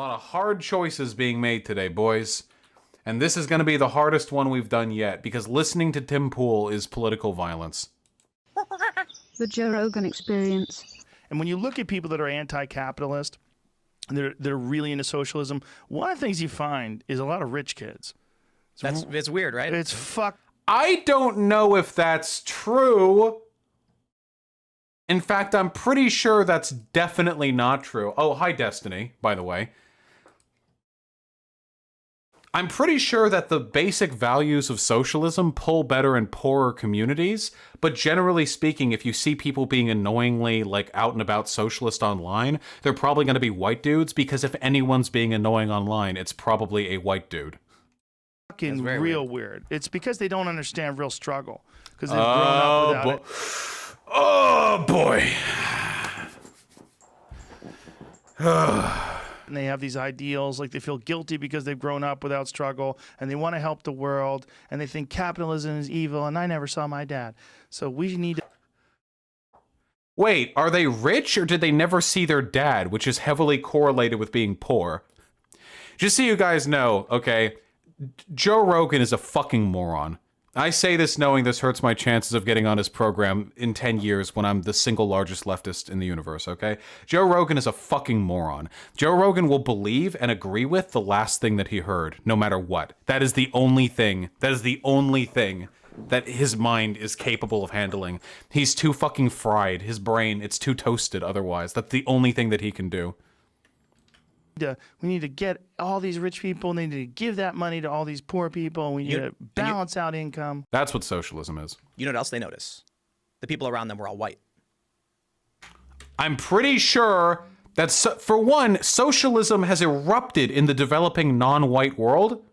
lot of hard choices being made today, boys. And this is going to be the hardest one we've done yet, because listening to Tim Pool is political violence. The Joe Rogan Experience. And when you look at people that are anti-capitalist, they're really into socialism, one of the things you find is a lot of rich kids. It's weird, right? It's fuck. I don't know if that's true. In fact, I'm pretty sure that's definitely not true. Oh, hi, Destiny, by the way. I'm pretty sure that the basic values of socialism pull better in poorer communities, but generally speaking, if you see people being annoyingly, like, out and about socialist online, they're probably going to be white dudes, because if anyone's being annoying online, it's probably a white dude. Fucking real weird. It's because they don't understand real struggle. Because they've grown up without it. Oh, boy. And they have these ideals, like they feel guilty because they've grown up without struggle, and they want to help the world, and they think capitalism is evil, and I never saw my dad. So we need to... Wait, are they rich, or did they never see their dad, which is heavily correlated with being poor? Just so you guys know, okay, Joe Rogan is a fucking moron. I say this knowing this hurts my chances of getting on his program in 10 years when I'm the single largest leftist in the universe, okay? Joe Rogan is a fucking moron. Joe Rogan will believe and agree with the last thing that he heard, no matter what. That is the only thing. That is the only thing that his mind is capable of handling. He's too fucking fried. His brain, it's too toasted otherwise. That's the only thing that he can do. We need to get all these rich people, and they need to give that money to all these poor people, and we need to balance out income. That's what socialism is. You know what else they notice? The people around them were all white. I'm pretty sure that, for one, socialism has erupted in the developing non-white world.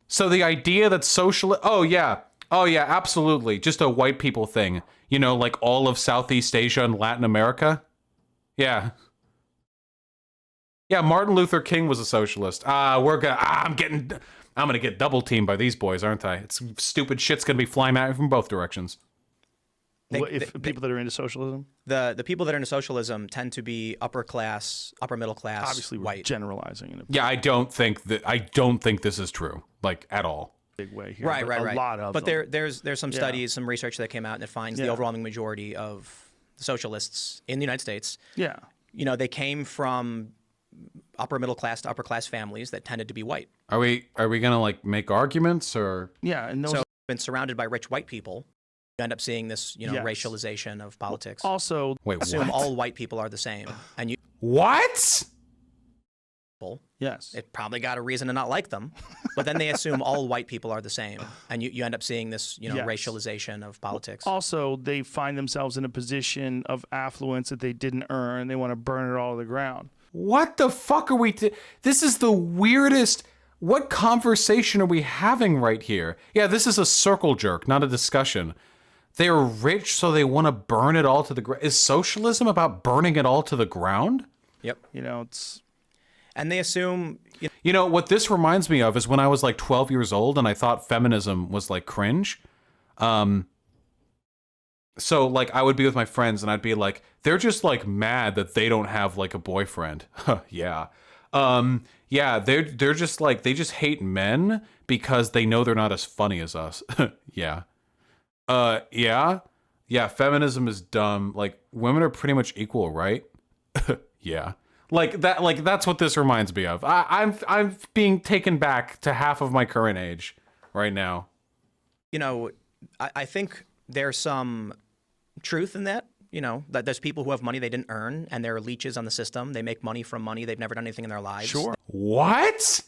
So the idea that oh yeah, absolutely, just a white people thing. You know, like all of Southeast Asia and Latin America. Yeah. Yeah, Martin Luther King was a socialist. I'm gonna get double teamed by these boys, aren't I? It's stupid shit's gonna be flying at me from both directions. People that are into socialism? The people that are into socialism tend to be upper middle class, obviously white. We're generalizing. Yeah, I don't think this is true, like, at all. Big way here. Right. A lot of but them. there's some studies, some research that came out, and it finds the overwhelming majority of the socialists in the United States. Yeah. You know, they came from upper middle class to upper class families that tended to be white. Are we gonna, like, make arguments, or? Yeah, and those... So, been surrounded by rich white people, you end up seeing this, racialization of politics. Also, assume all white people are the same, and you... What? Yes. It probably got a reason to not like them, but then they assume all white people are the same, and you end up seeing this, racialization of politics. Also, they find themselves in a position of affluence that they didn't earn. They want to burn it all to the ground. What the fuck are we... This is the weirdest... What conversation are we having right here? Yeah, this is a circle jerk, not a discussion. They're rich, so they want to burn it all to the ground. Is socialism about burning it all to the ground? Yep. It's... And they assume... You know, what this reminds me of is when I was like 12 years old and I thought feminism was like cringe. So, like, I would be with my friends and I'd be like, they're just, like, mad that they don't have, like, a boyfriend. Yeah. Yeah, they're just, like, they just hate men because they know they're not as funny as us. Yeah. Yeah? Yeah, feminism is dumb. Like, women are pretty much equal, right? Yeah. Like, that's what this reminds me of. I'm being taken back to half of my current age right now. You know, I think there's some truth in that, that there's people who have money they didn't earn and they're leeches on the system. They make money from money. They've never done anything in their lives. Sure. What?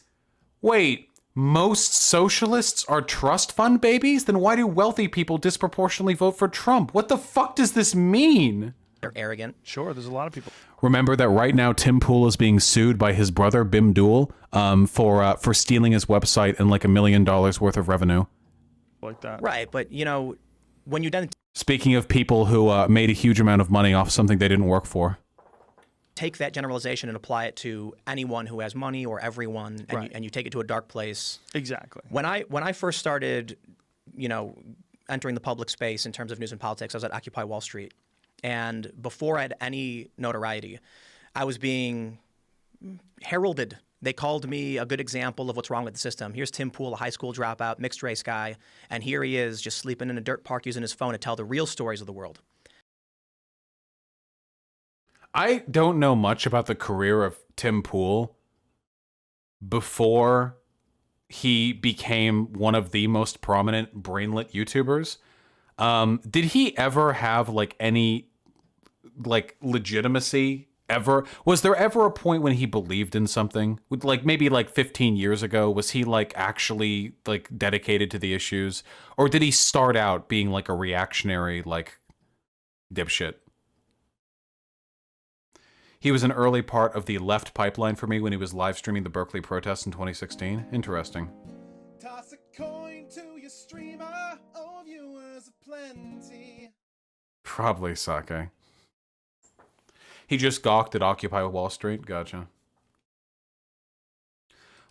Wait, most socialists are trust fund babies? Then why do wealthy people disproportionately vote for Trump? What the fuck does this mean? They're arrogant. Sure, there's a lot of people. Remember that right now Tim Pool is being sued by his brother Bim Duel for stealing his website and like $1 million worth of revenue. Like that. Right, but when you then speaking of people who made a huge amount of money off something they didn't work for. Take that generalization and apply it to anyone who has money or everyone, and, and you take it to a dark place. Exactly. When I first started, entering the public space in terms of news and politics, I was at Occupy Wall Street. And before I had any notoriety, I was being heralded. They called me a good example of what's wrong with the system. Here's Tim Pool, a high school dropout, mixed race guy, and here he is just sleeping in a dirt park using his phone to tell the real stories of the world. I don't know much about the career of Tim Pool before he became one of the most prominent brainlet YouTubers. Did he ever have like any like legitimacy ever? Was there ever a point when he believed in something? Like maybe like 15 years ago, was he like actually like dedicated to the issues? Or did he start out being like a reactionary like dipshit? He was an early part of the left pipeline for me when he was live streaming the Berkeley protests in 2016. Interesting. Toss a coin to your streamer, oh viewers plenty. Probably sake. He just gawked at Occupy Wall Street. Gotcha.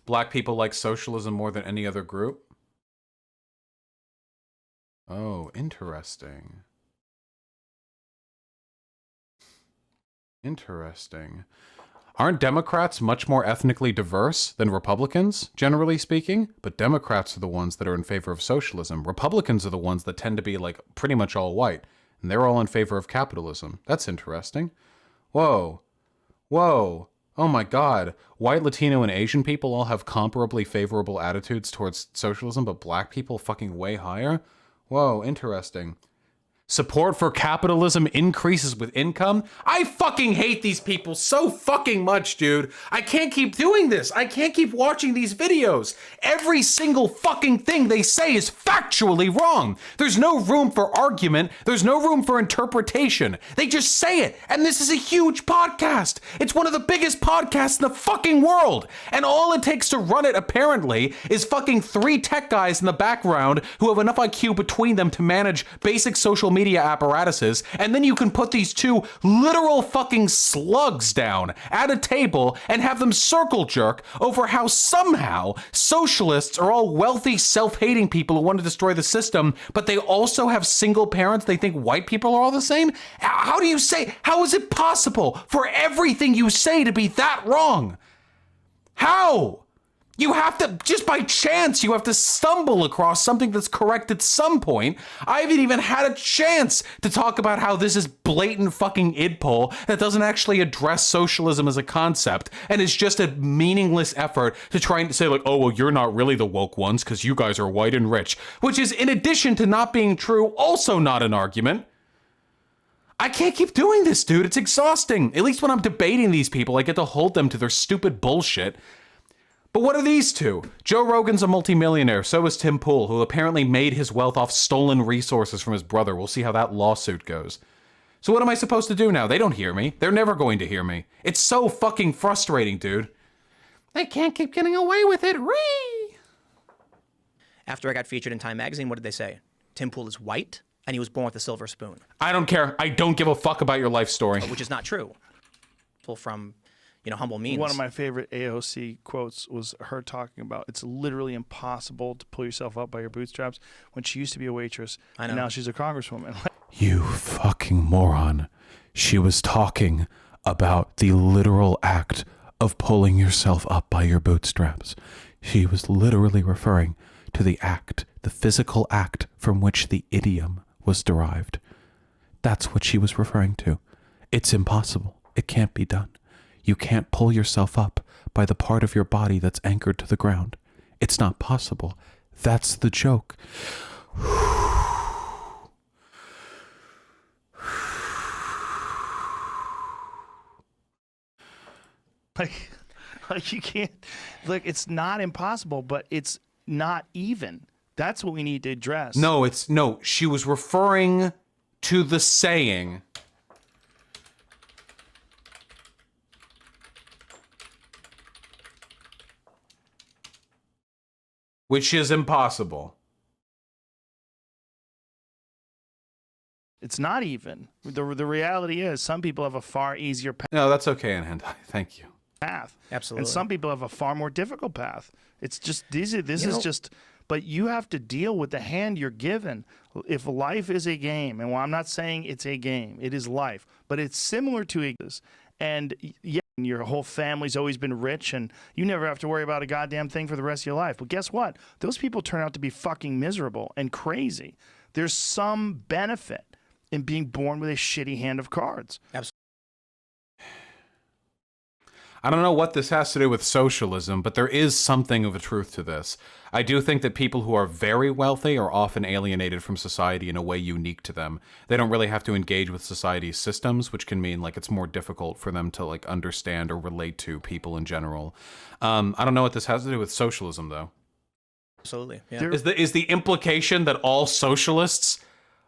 Black people like socialism more than any other group. Oh, interesting. Interesting. Aren't Democrats much more ethnically diverse than Republicans, generally speaking? But Democrats are the ones that are in favor of socialism. Republicans are the ones that tend to be like pretty much all white. And they're all in favor of capitalism. That's interesting. Whoa. Whoa. Oh my God. White, Latino, and Asian people all have comparably favorable attitudes towards socialism, but black people fucking way higher? Whoa, interesting. Support for capitalism increases with income? I fucking hate these people so fucking much, dude. I can't keep doing this. I can't keep watching these videos. Every single fucking thing they say is factually wrong. There's no room for argument. There's no room for interpretation. They just say it. And this is a huge podcast. It's one of the biggest podcasts in the fucking world. And all it takes to run it, apparently, is fucking 3 tech guys in the background who have enough IQ between them to manage basic social media apparatuses, and then you can put these 2 literal fucking slugs down at a table and have them circle jerk over how somehow socialists are all wealthy, self-hating people who want to destroy the system, but they also have single parents. They think white people are all the same. How do you say, how is it possible for everything you say to be that wrong? How? You have to, just by chance, you have to stumble across something that's correct at some point. I haven't even had a chance to talk about how this is blatant fucking idpol that doesn't actually address socialism as a concept and is just a meaningless effort to try and say like, oh, well, you're not really the woke ones because you guys are white and rich, which is, in addition to not being true, also not an argument. I can't keep doing this, dude. It's exhausting. At least when I'm debating these people, I get to hold them to their stupid bullshit. But what are these 2? Joe Rogan's a multimillionaire, so is Tim Pool, who apparently made his wealth off stolen resources from his brother. We'll see how that lawsuit goes. So what am I supposed to do now? They don't hear me. They're never going to hear me. It's so fucking frustrating, dude. They can't keep getting away with it. Ree! After I got featured in Time magazine, what did they say? Tim Pool is white, and he was born with a silver spoon. I don't care. I don't give a fuck about your life story. Which is not true. Pull from, you know, humble means. One of my favorite AOC quotes was her talking about it's literally impossible to pull yourself up by your bootstraps when she used to be a waitress and now she's a congresswoman. You fucking moron. She was talking about the literal act of pulling yourself up by your bootstraps. She was literally referring to the act, the physical act from which the idiom was derived. That's what she was referring to. It's impossible. It can't be done. You can't pull yourself up by the part of your body that's anchored to the ground. It's not possible. That's the joke. Like you can't, like it's not impossible, but it's not even. That's what we need to address. No, she was referring to the saying. Which is impossible. It's not even. The reality is some people have a far easier No, that's okay, Hentai. Thank you. path. Absolutely. And some people have a far more difficult path. It's just, this is just, but you have to deal with the hand you're given. If life is a game, and while I'm not saying it's a game, it is life, but it's similar to a, and yeah, your whole family's always been rich and you never have to worry about a goddamn thing for the rest of your life. But guess what? Those people turn out to be fucking miserable and crazy. There's some benefit in being born with a shitty hand of cards. Absolutely. I don't know what this has to do with socialism, but there is something of a truth to this. I do think that people who are very wealthy are often alienated from society in a way unique to them. They don't really have to engage with society's systems, which can mean like it's more difficult for them to like understand or relate to people in general. I don't know what this has to do with socialism, though. Absolutely. Yeah. Is the implication that all socialists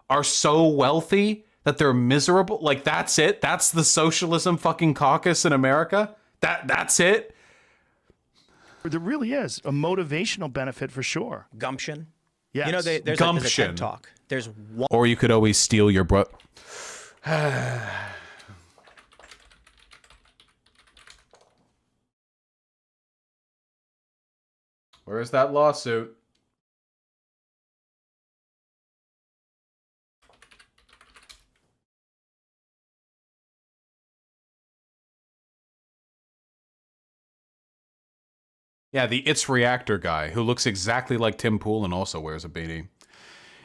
are so wealthy that they're miserable? Like that's it? That's the socialism fucking caucus in America? That's it? There really is a motivational benefit for sure. Gumption. Yes. You know, there's a Gumption. TED Talk. There's one. Or you could always steal your Where's that lawsuit? Yeah, the It's Reactor guy, who looks exactly like Tim Pool and also wears a beanie.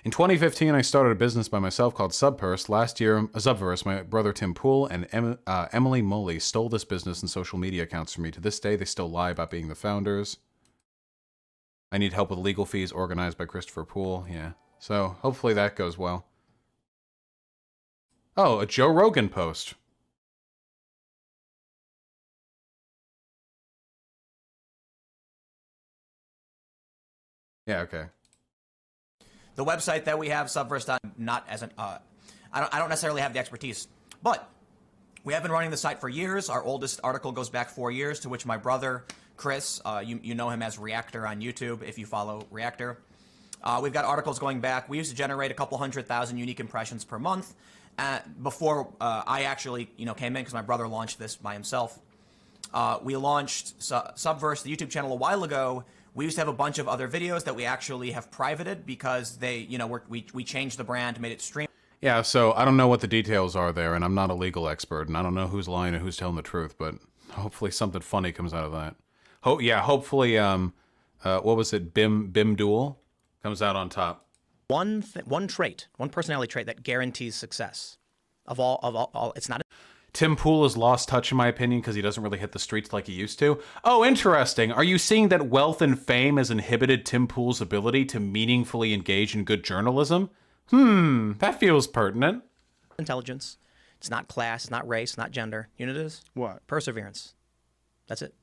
In 2015, I started a business by myself called Submersed. Last year, Subverse, my brother Tim Pool and Emily Moley stole this business and social media accounts from me. To this day, they still lie about being the founders. I need help with legal fees organized by Christopher Poole. Yeah, so hopefully that goes well. Oh, a Joe Rogan post. Yeah, okay. The website that we have, Subverse, not as an, I don't necessarily have the expertise, but we have been running the site for years. Our oldest article goes back 4 years, to which my brother, Chris, you know him as Reactor on YouTube, if you follow Reactor. We've got articles going back. We used to generate a couple 100,000 unique impressions per month before I actually, came in, because my brother launched this by himself. We launched Subverse, the YouTube channel, a while ago. We used to have a bunch of other videos that we actually have privated because they, we changed the brand, made it stream. Yeah, so I don't know what the details are there, and I'm not a legal expert, and I don't know who's lying and who's telling the truth, but hopefully something funny comes out of that. Hopefully, what was it, Bim Duel comes out on top. One trait, one personality trait that guarantees success. Of all, it's not. Tim Pool has lost touch, in my opinion, because he doesn't really hit the streets like he used to. Oh, interesting. Are you seeing that wealth and fame has inhibited Tim Pool's ability to meaningfully engage in good journalism? That feels pertinent. Intelligence. It's not class. It's not race. It's not gender. You know what it is? What? Perseverance. That's it.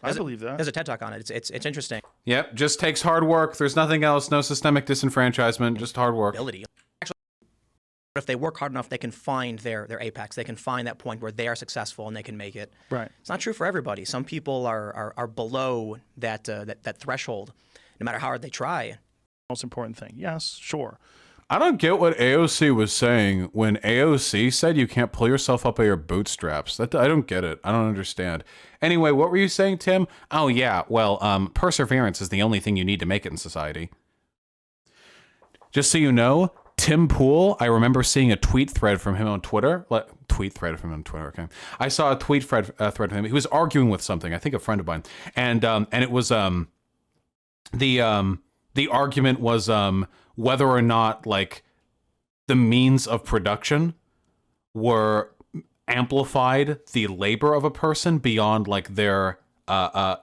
I believe that. There's a TED Talk on it. It's interesting. Yep, just takes hard work. There's nothing else. No systemic disenfranchisement. Just hard work. Ability. Actually, if they work hard enough, they can find their apex. They can find that point where they are successful and they can make it. Right. It's not true for everybody. Some people are below that threshold, no matter how hard they try. Most important thing. Yes, sure. I don't get what AOC was saying when AOC said you can't pull yourself up by your bootstraps. I don't get it. I don't understand. Anyway, what were you saying, Tim? Oh, yeah. Well, perseverance is the only thing you need to make it in society. Just so you know, Tim Pool, I remember seeing a tweet thread from him on Twitter. Okay. I saw a tweet thread from him. He was arguing with something, I think a friend of mine. And it was the argument was whether or not like the means of production were amplified the labor of a person beyond like their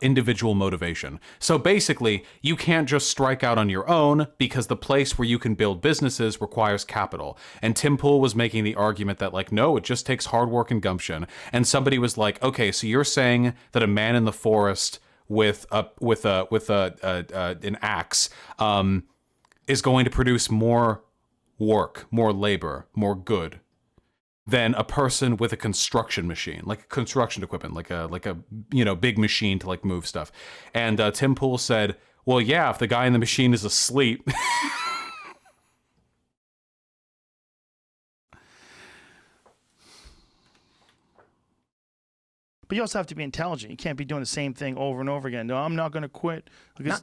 individual motivation. So basically, you can't just strike out on your own because the place where you can build businesses requires capital. And Tim Pool was making the argument that like, no, it just takes hard work and gumption. And somebody was like, okay, so you're saying that a man in the forest with an axe is going to produce more work, more labor, more good than a person with a construction machine, like construction equipment, like a big machine to like move stuff. And Tim Pool said, well, yeah, if the guy in the machine is asleep. But you also have to be intelligent. You can't be doing the same thing over and over again. No, I'm not going to quit.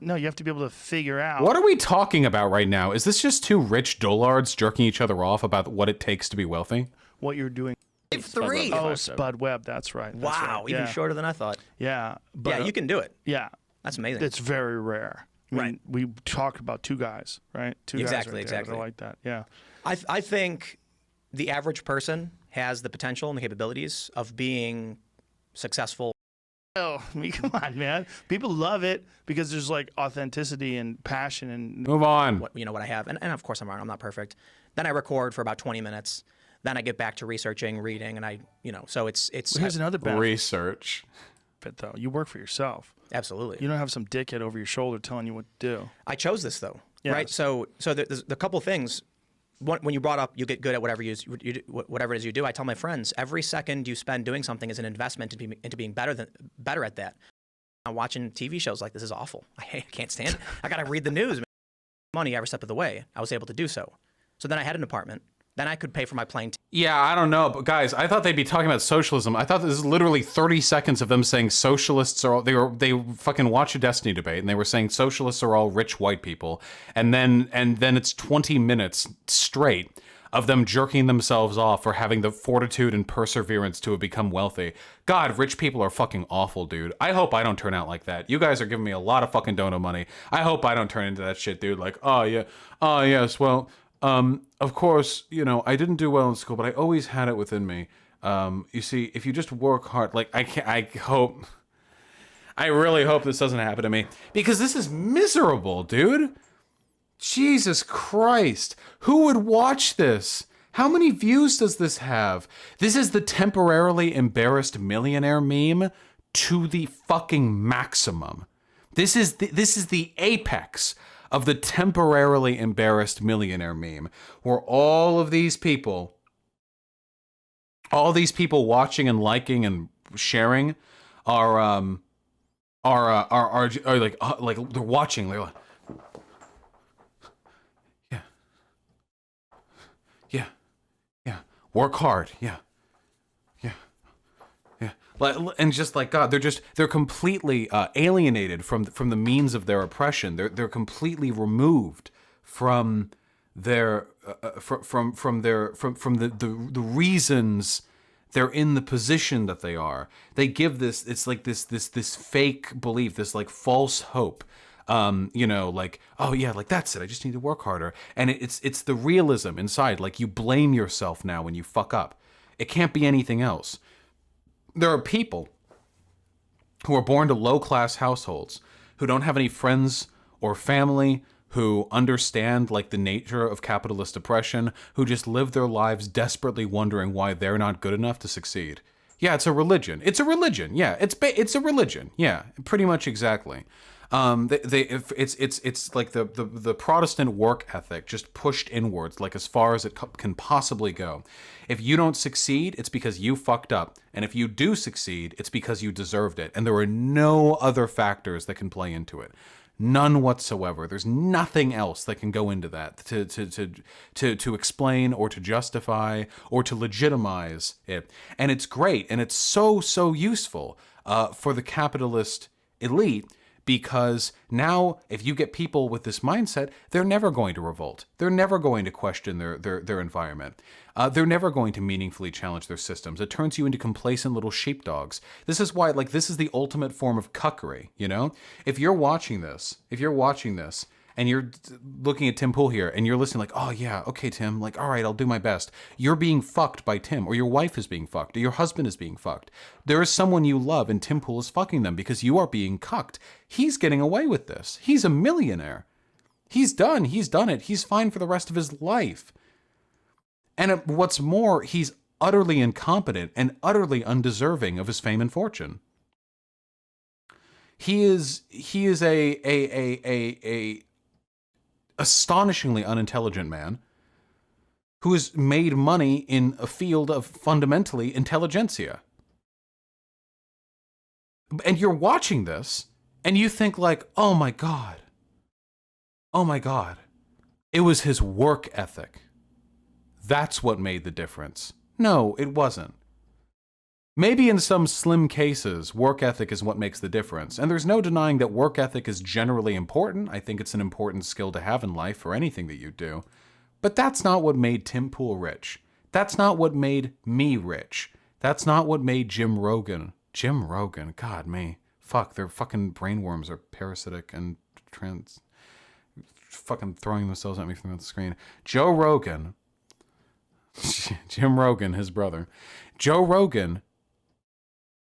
No, you have to be able to figure out. What are we talking about right now? Is this just two rich dullards jerking each other off about what it takes to be wealthy? What you're doing. 5'3". Oh, Spud Webb. That's right. That's Wow, right. even Yeah. shorter than I thought. Yeah. But, Yeah, you can do it. Yeah. That's amazing. It's very rare. I mean, Right. We talk about two guys, right? Two Exactly, guys right exactly. there that are like that. Yeah. I think the average person has the potential and the capabilities of being successful. Oh, I mean, come on, man. People love it because there's like authenticity and passion and Move on. What I have, and of course I'm wrong. I'm not perfect. Then I record for about 20 minutes. Then I get back to researching, reading, and so it's. Here's another benefit, Research. though. You work for yourself. Absolutely. You don't have some dickhead over your shoulder telling you what to do. I chose this though, Yes. right? So there's a couple things. When you brought up you get good at whatever whatever it is you do, I tell my friends every second you spend doing something is an investment into being better at that. Watching TV shows like this is awful. I can't stand it. I got to read the news. Money every step of the way. I was able to do so. So then I had an apartment. Then I could pay for my plane ticket. Yeah, I don't know, but guys, I thought they'd be talking about socialism. I thought this is literally 30 seconds of them saying socialists are all, they fucking watch a Destiny debate and they were saying socialists are all rich white people, and then it's 20 minutes straight of them jerking themselves off for having the fortitude and perseverance to have become wealthy. God, rich people are fucking awful, dude. I hope I don't turn out like that. You guys are giving me a lot of fucking dono money. I hope I don't turn into that shit, dude. Like, oh yeah, oh yes, well. Of course, I didn't do well in school, but I always had it within me. You see, if you just work hard, like I really hope this doesn't happen to me, because this is miserable, dude. Jesus Christ. Who would watch this? How many views does this have? This is the temporarily embarrassed millionaire meme to the fucking maximum. This is the apex of the temporarily embarrassed millionaire meme, where all these people watching and liking and sharing are like they're watching. They're like, yeah, work hard, yeah. And just like God, they're completely alienated from the means of their oppression. They're completely removed from their from the reasons they're in the position that they are. They give it's like this fake belief, this like false hope. Like, oh yeah, like that's it. I just need to work harder. And it's the realism inside. Like, you blame yourself now when you fuck up. It can't be anything else. There are people who are born to low-class households, who don't have any friends or family, who understand like the nature of capitalist oppression, who just live their lives desperately wondering why they're not good enough to succeed. Yeah, it's a religion. It's a religion. Yeah, it's a religion. Yeah, pretty much exactly. It's like the Protestant work ethic just pushed inwards, like as far as it can possibly go. If you don't succeed, it's because you fucked up, and if you do succeed, it's because you deserved it. And there are no other factors that can play into it, none whatsoever. There's nothing else that can go into that to explain or to justify or to legitimize it. And it's great, and it's so useful for the capitalist elite. Because now, if you get people with this mindset, they're never going to revolt. They're never going to question their environment. They're never going to meaningfully challenge their systems. It turns you into complacent little sheepdogs. This is why, like, this is the ultimate form of cuckery, you know? If you're watching this, and you're looking at Tim Pool here, and you're listening like, oh yeah, okay, Tim, like, all right, I'll do my best. You're being fucked by Tim, or your wife is being fucked, or your husband is being fucked. There is someone you love, and Tim Pool is fucking them because you are being cucked. He's getting away with this. He's a millionaire. He's done it. He's fine for the rest of his life. And what's more, he's utterly incompetent and utterly undeserving of his fame and fortune. He is a astonishingly unintelligent man who has made money in a field of fundamentally intelligentsia. And you're watching this and you think like, oh my God, it was his work ethic. That's what made the difference. No, it wasn't. Maybe in some slim cases, work ethic is what makes the difference. And there's no denying that work ethic is generally important. I think it's an important skill to have in life for anything that you do. But that's not what made Tim Pool rich. That's not what made me rich. That's not what made Jim Rogan. Jim Rogan, God, me. Fuck, their fucking brainworms are parasitic and fucking throwing themselves at me from the screen. Joe Rogan. Jim Rogan, his brother. Joe Rogan,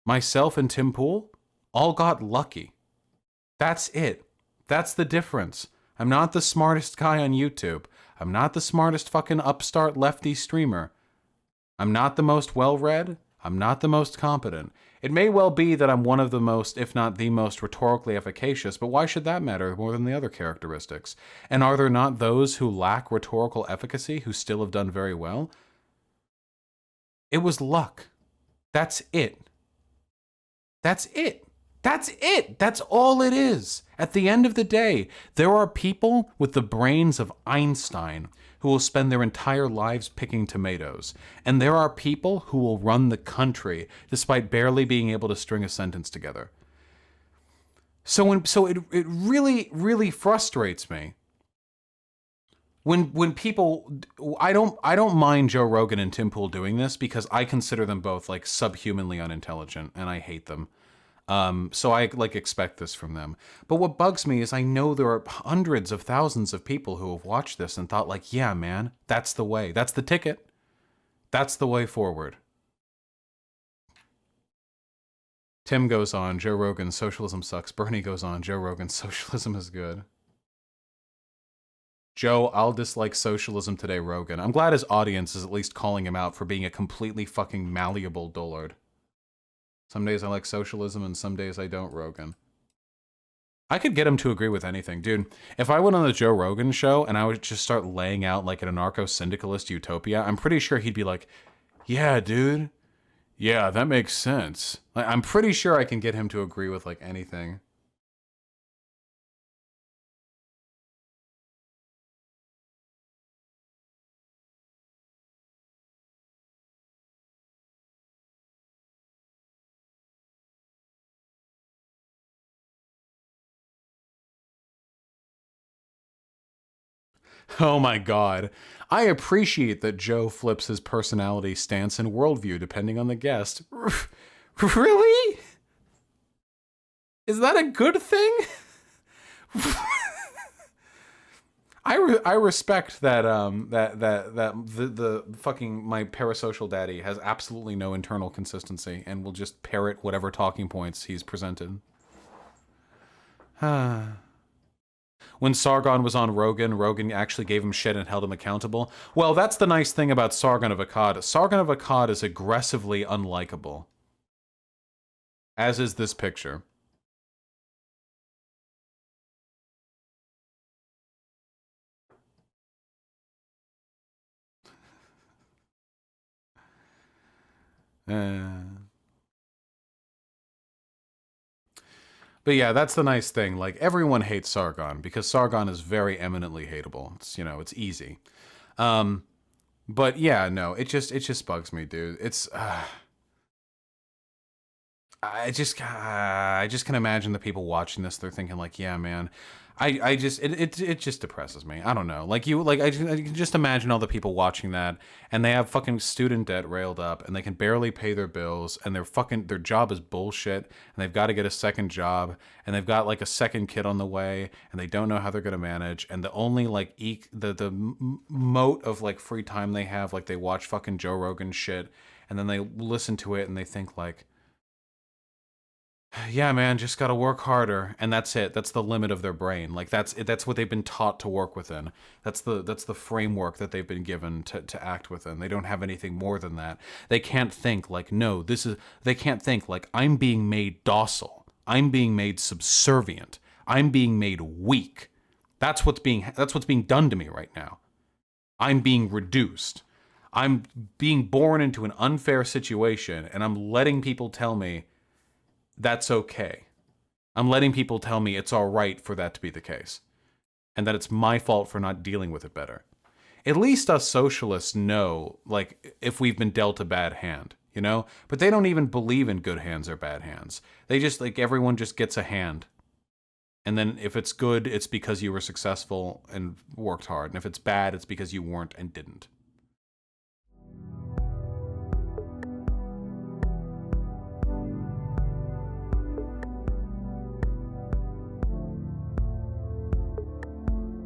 myself and Tim Pool all got lucky. That's it. That's the difference. I'm not the smartest guy on YouTube. I'm not the smartest fucking upstart lefty streamer. I'm not the most well-read. I'm not the most competent. It may well be that I'm one of the most, if not the most, rhetorically efficacious, but why should that matter more than the other characteristics? And are there not those who lack rhetorical efficacy who still have done very well? It was luck. That's it. That's it. That's it. That's all it is. At the end of the day, there are people with the brains of Einstein who will spend their entire lives picking tomatoes. And there are people who will run the country despite barely being able to string a sentence together. So it really, really frustrates me when people, I don't mind Joe Rogan and Tim Pool doing this because I consider them both like subhumanly unintelligent and I hate them. So I like expect this from them. But what bugs me is I know there are hundreds of thousands of people who have watched this and thought like, yeah, man, that's the way. That's the ticket. That's the way forward. Tim goes on, Joe Rogan, socialism sucks. Bernie goes on, Joe Rogan, socialism is good. Joe, I'll dislike socialism today, Rogan. I'm glad his audience is at least calling him out for being a completely fucking malleable dullard. Some days I like socialism and some days I don't, Rogan. I could get him to agree with anything. Dude, if I went on the Joe Rogan show and I would just start laying out like an anarcho-syndicalist utopia, I'm pretty sure he'd be like, yeah, dude. Yeah, that makes sense. Like, I'm pretty sure I can get him to agree with like anything. Oh my god. I appreciate that Joe flips his personality, stance, and worldview depending on the guest. Really? Is that a good thing? I respect that the fucking my parasocial daddy has absolutely no internal consistency and will just parrot whatever talking points he's presented. When Sargon was on Rogan, Rogan actually gave him shit and held him accountable. Well, that's the nice thing about Sargon of Akkad. Sargon of Akkad is aggressively unlikable. As is this picture. But yeah, that's the nice thing. Like, everyone hates Sargon because Sargon is very eminently hateable. It's, you know, it's easy. But yeah, no, it just bugs me, dude. It's I just can imagine the people watching this. They're thinking like, yeah, man. It just depresses me. I don't know. Like I can just imagine all the people watching that and they have fucking student debt railed up and they can barely pay their bills and their job is bullshit and they've got to get a second job and they've got like a second kid on the way and they don't know how they're going to manage and the only like the mote of like free time they have, like they watch fucking Joe Rogan shit and then they listen to it and they think like, yeah, man, just gotta work harder, and that's it. That's the limit of their brain. Like that's what they've been taught to work within. That's the framework that they've been given to act within. They don't have anything more than that. They can't think like, no, they can't think like I'm being made docile. I'm being made subservient. I'm being made weak. That's what's being done to me right now. I'm being reduced. I'm being born into an unfair situation, and I'm letting people tell me that's okay. I'm letting people tell me it's all right for that to be the case. And that it's my fault for not dealing with it better. At least us socialists know, like, if we've been dealt a bad hand, you know? But they don't even believe in good hands or bad hands. They just, like, everyone just gets a hand. And then if it's good, it's because you were successful and worked hard. And if it's bad, it's because you weren't and didn't.